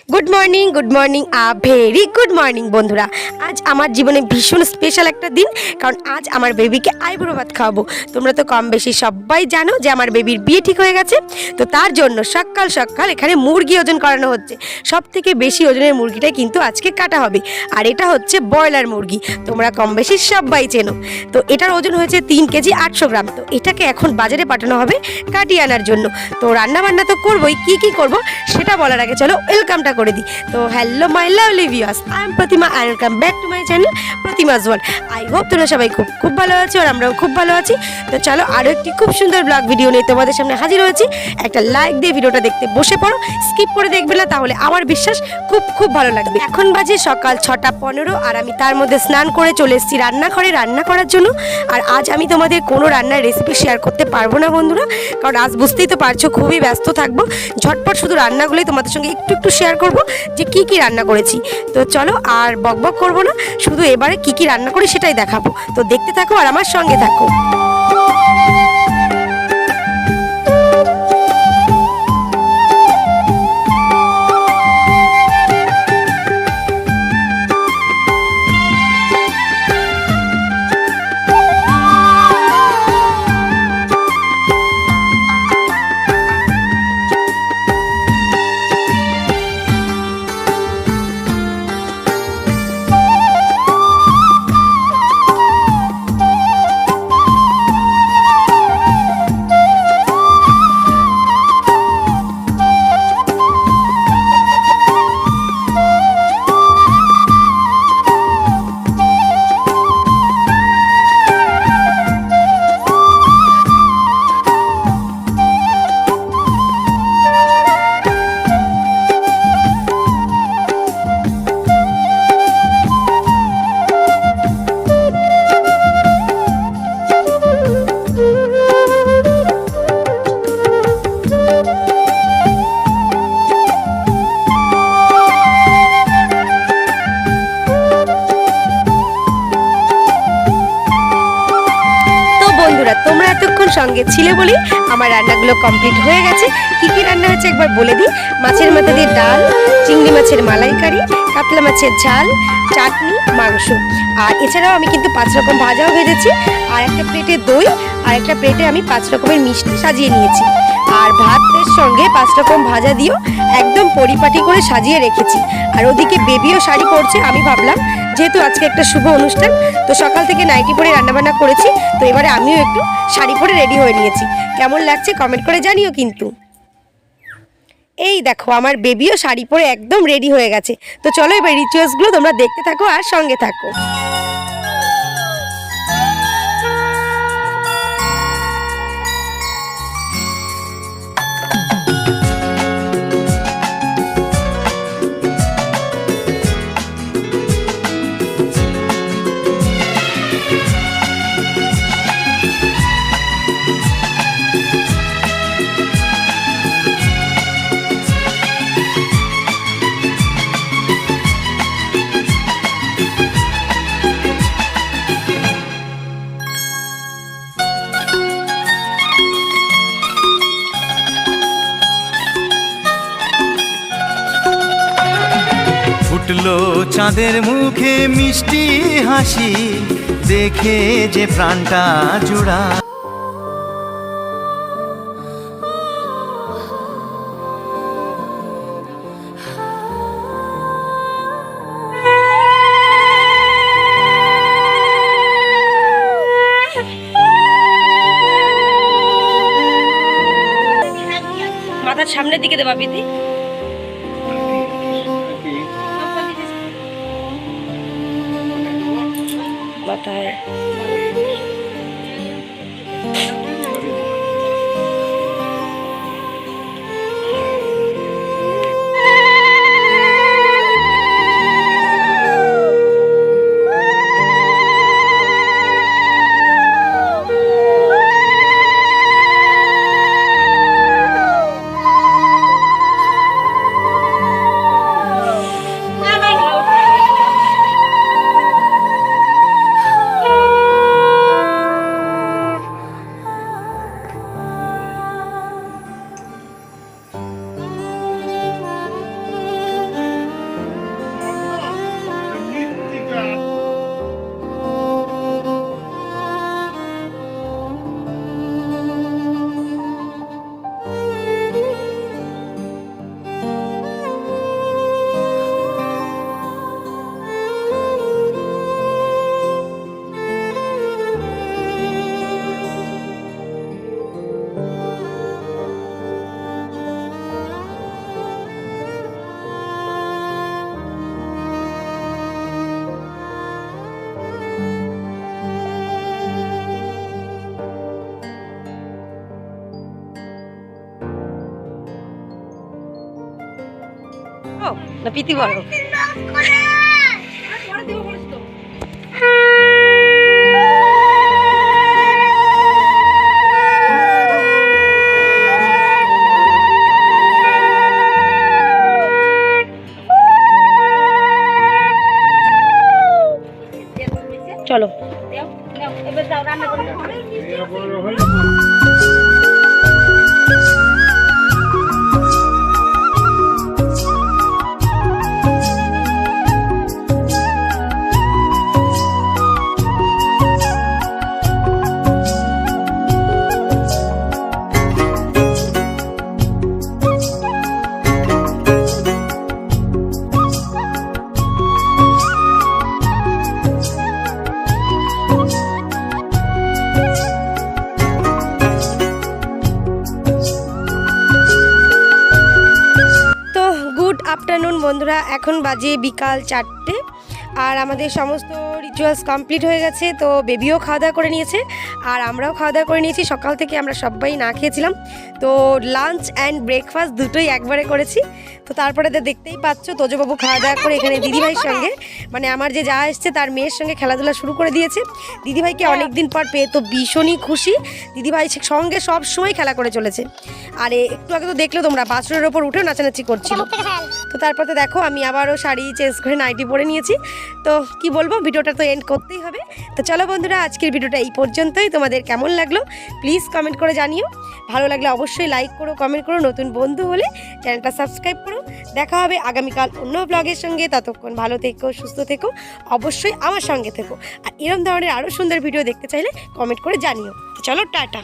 Good morning very good morning বন্ধুরা। আজ আমার জীবনে ভীষণ স্পেশাল একটা দিন, কারণ আজ আমার বেবিকে আইবুড়ো ভাত খাওয়াবো। তোমরা তো কম বেশি সবাই জানো যে আমার বেবির বিয়ে ঠিক হয়ে গেছে, তো তার জন্য সকাল সকাল এখানে মুরগি ওজন করানো হচ্ছে। সব থেকে বেশি ওজনের মুরগিটাই কিন্তু আজকে কাটা হবে, আর এটা হচ্ছে ব্রয়লার মুরগি, তোমরা কম বেশি সবাই চেনো। তো এটার ওজন হয়েছে 3 কেজি 800 গ্রাম। তো এটাকে এখন বাজারে পাঠানো হবে কাটিয়ে আনার জন্য। তো রান্না বান্না তো করবোই, কি করব সেটা বলার আগে চলো ওয়েলকামটা করে দিই। তো hello my lovely viewers, I am Pratima আর welcome back to my channel Pratima's world. I hope তোমরা সবাই খুব ভালো আছো, আর আমরাও খুব ভালো আছি। তো চলো আরও একটি খুব সুন্দর ব্লগ ভিডিও নিয়ে তোমাদের সামনে হাজির হয়েছি। একটা লাইক দিয়ে ভিডিওটা দেখতে বসে পড়ো, স্কিপ করে দেখবে না, তাহলে আমার বিশ্বাস খুব ভালো লাগবে। এখন বাজে সকাল 6:15, আর আমি তার মধ্যে স্নান করে চলে এসেছি রান্নাঘরে রান্না করার জন্য। আর আজ আমি তোমাদের কোনো রান্নার রেসিপি শেয়ার করতে পারবো না বন্ধুরা, কারণ আজ বুঝতেই তো পারছো খুবই ব্যস্ত থাকবো। ঝটপট শুধু রান্নাগুলোই তোমাদের সঙ্গে একটু শেয়ার করব যে কি রান্না করেছি। তো চলো আর বকবক করবো না, শুধু এবারে কি রান্না করি সেটাই দেখাবো। তো দেখতে থাকো আর আমার সঙ্গে থাকো। তোমরা এতক্ষণ সঙ্গে ছিলে বলেই আমার রান্নাগুলো কমপ্লিট হয়ে গেছে। কি রান্না হয়েছে একবার বলে দিই। মাছের মাথা দিয়ে ডাল, চিংড়ি মাছের মালাইকারি, কাতলা মাছের ঝাল, চাটনি, মাংস। আর এছাড়াও আমি কিন্তু 5 রকম ভাজাও ভেজেছি, আর একটা প্লেটে দই, আর একটা প্লেটে আমি 5 রকমের মিষ্টি সাজিয়ে নিয়েছি। আর ভাতের সঙ্গে 5 রকম ভাজা দিয়েও একদম পরিপাটি করে সাজিয়ে রেখেছি। আর ওদিকে বেবিও শাড়ি পরছে। আমি ভাবলাম যেহেতু আজকে একটা শুভ অনুষ্ঠান, তো সকাল থেকে নাইটি পরে রান্নাবান্না করেছি, তো এবারে আমিও একটু শাড়ি পরে রেডি হয়ে নিয়েছি। কেমন লাগছে কমেন্ট করে জানিও কিন্তু। এই দেখো আমার বেবিও শাড়ি পরে একদম রেডি হয়ে গেছে। তো চলো এবার রিচুয়ালসগুলো তোমরা দেখতে থাকো আর সঙ্গে থাকো। ফুটলো চাঁদের মুখে মিষ্টি হাসি, দেখে যে প্রাণটা জুড়া। মাথার সামনের দিকে দেবা বিধি। মাথায় না পিতি বড়? চলো গুড আফটারনুন বন্ধুরা, এখন বাজে বিকাল 4টে আর আমাদের সমস্ত রিচুয়ালস কমপ্লিট হয়ে গেছে। তো বেবিও খাওয়া দাওয়া করে নিয়েছে আর আমরাও খাওয়া দাওয়া করে নিয়েছি। সকাল থেকে আমরা সবাই না খেয়েছিলাম, তো লাঞ্চ অ্যান্ড ব্রেকফাস্ট দুটোই একবারে করেছি। তো তারপরে তো দেখতেই পাচ্ছ তোজবাবু খাওয়া দাওয়া করে এখানে দিদিভাইয়ের সঙ্গে, মানে আমার যে যা এসছে তার মেয়ের সঙ্গে খেলাধুলা শুরু করে দিয়েছে। দিদিভাইকে অনেক দিন পর পেয়ে তো ভীষণই খুশি। দিদিভাই সঙ্গে সব সময় খেলা করে চলেছে। আর একটু আগে তো দেখলে তোমরা বাছুরের ওপর উঠেও নাচানাচি করছিল। তো তারপর তো দেখো আমি আবারও শাড়ি চেঞ্জ করে নাইটি পরে নিয়েছি। তো কি বলবো, ভিডিওটা তো এন্ড করতেই হবে। তো চলো বন্ধুরা, আজকের ভিডিওটা এই পর্যন্তই। তোমাদের কেমন লাগলো প্লিজ কমেন্ট করে জানিও। ভালো লাগলে অবশ্যই লাইক করো, কমেন্ট করো। নতুন বন্ধু হলে চ্যানেলটা সাবস্ক্রাইব করো। দেখা হবে আগামীকাল অন্য ব্লগের সঙ্গে। ততক্ষণ ভালো থেকো, সুস্থ থেকো, অবশ্যই আমার সঙ্গে থেকো। আর এরকম ধরনের আরও সুন্দর ভিডিও দেখতে চাইলে কমেন্ট করে জানিও। তো চলো টাটা।